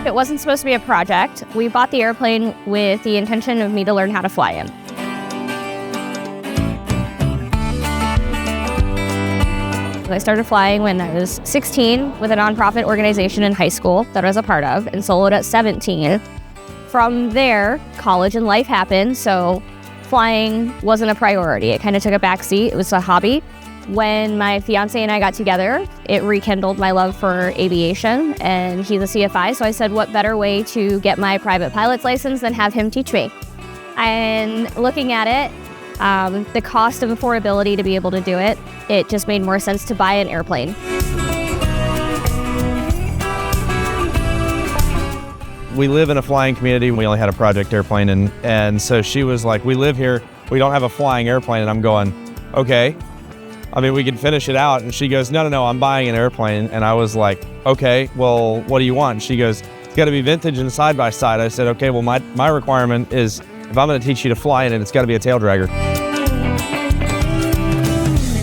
It wasn't supposed to be a project. We bought the airplane with the intention of me to learn how to fly in. I started flying when I was 16 with a nonprofit organization in high school that I was a part of, and soloed at 17. From there, college and life happened, so flying wasn't a priority. It kind of took a backseat. It was a hobby. When my fiance and I got together, it rekindled my love for aviation, and he's a CFI, so I said, what better way to get my private pilot's license than have him teach me? And looking at it, the cost of affordability to be able to do it, it just made more sense to buy an airplane. We live in a flying community. We only had a project airplane, and so she was like, we live here, we don't have a flying airplane. And I'm going, okay. I mean, we can finish it out. And she goes, no, I'm buying an airplane. And I was like, okay, well, what do you want? And she goes, it's got to be vintage and side by side. I said, okay, well, my requirement is if I'm going to teach you to fly in it, it's got to be a tail dragger.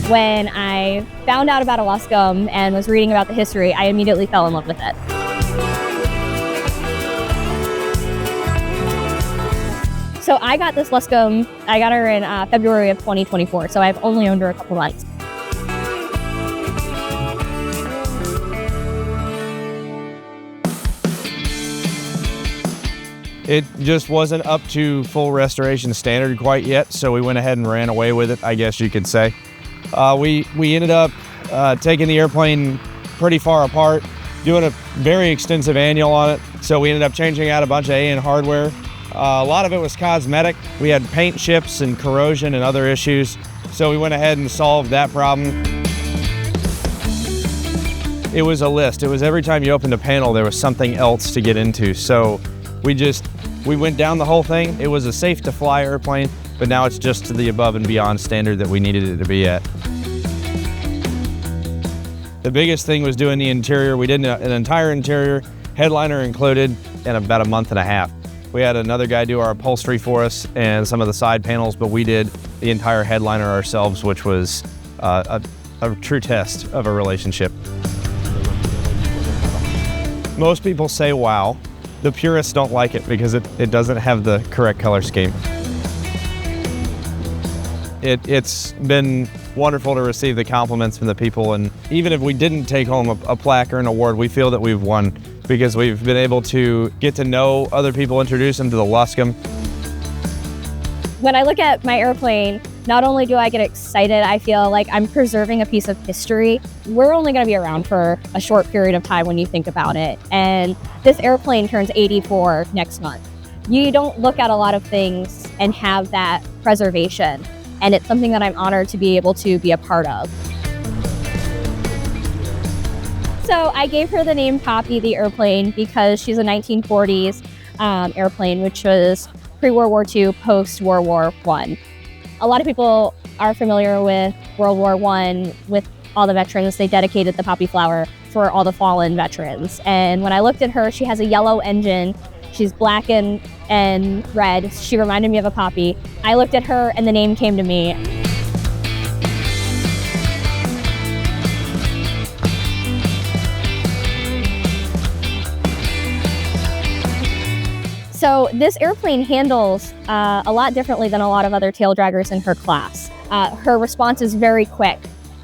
When I found out about a Luscombe and was reading about the history, I immediately fell in love with it. So I got this Luscombe, I got her in February of 2024, so I've only owned her a couple months. It just wasn't up to full restoration standard quite yet, so we went ahead and ran away with it, I guess you could say. We ended up taking the airplane pretty far apart, doing a very extensive annual on it, so we ended up changing out a bunch of AN hardware. A lot of it was cosmetic. We had paint chips and corrosion and other issues, so we went ahead and solved that problem. It was a list. It was every time you opened a panel, there was something else to get into. So we went down the whole thing. It was a safe to fly airplane, but now it's just to the above and beyond standard that we needed it to be at. The biggest thing was doing the interior. We did an entire interior, headliner included, in about a month and a half. We had another guy do our upholstery for us and some of the side panels, but we did the entire headliner ourselves, which was a true test of a relationship. Most people say wow. The purists don't like it because it doesn't have the correct color scheme. It's been wonderful to receive the compliments from the people, and even if we didn't take home a plaque or an award, we feel that we've won because we've been able to get to know other people, introduce them to the Luscombe. When I look at my airplane, not only do I get excited, I feel like I'm preserving a piece of history. We're only going to be around for a short period of time when you think about it. And this airplane turns 84 next month. You don't look at a lot of things and have that preservation. And it's something that I'm honored to be able to be a part of. So I gave her the name Poppy, the airplane, because she's a 1940s airplane, which was pre-World War II, post-World War I. A lot of people are familiar with World War I, with all the veterans. They dedicated the poppy flower for all the fallen veterans. And when I looked at her, she has a yellow engine. She's black and red. She reminded me of a poppy. I looked at her and the name came to me. So this airplane handles a lot differently than a lot of other tail draggers in her class. Her response is very quick.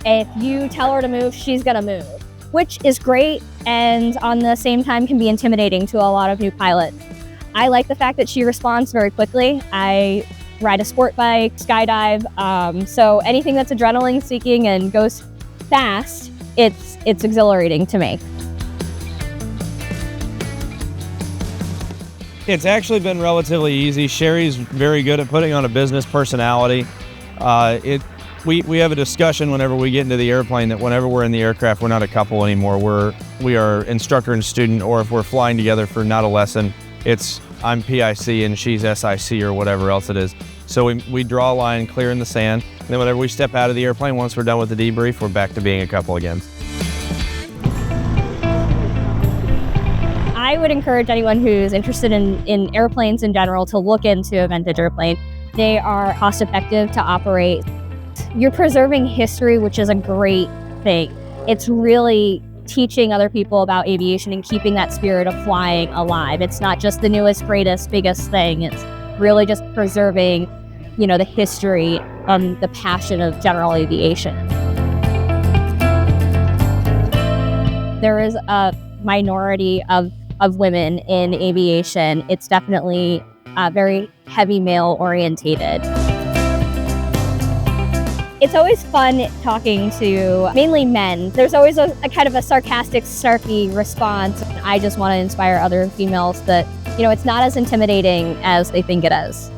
If you tell her to move, she's gonna move, which is great and on the same time can be intimidating to a lot of new pilots. I like the fact that she responds very quickly. I ride a sport bike, skydive, so anything that's adrenaline seeking and goes fast, it's exhilarating to me. It's actually been relatively easy. Sherri's very good at putting on a business personality. We have a discussion whenever we get into the airplane that whenever we're in the aircraft, we're not a couple anymore. We are instructor and student, or if we're flying together for not a lesson, it's I'm PIC and she's SIC or whatever else it is. So we draw a line clear in the sand. And then whenever we step out of the airplane, once we're done with the debrief, we're back to being a couple again. I would encourage anyone who's interested in airplanes in general to look into a vintage airplane. They are cost effective to operate. You're preserving history, which is a great thing. It's really teaching other people about aviation and keeping that spirit of flying alive. It's not just the newest, greatest, biggest thing. It's really just preserving, the history and the passion of general aviation. There is a minority of women in aviation. It's definitely very heavy male orientated. It's always fun talking to mainly men. There's always a kind of a sarcastic, snarky response. I just want to inspire other females that, it's not as intimidating as they think it is.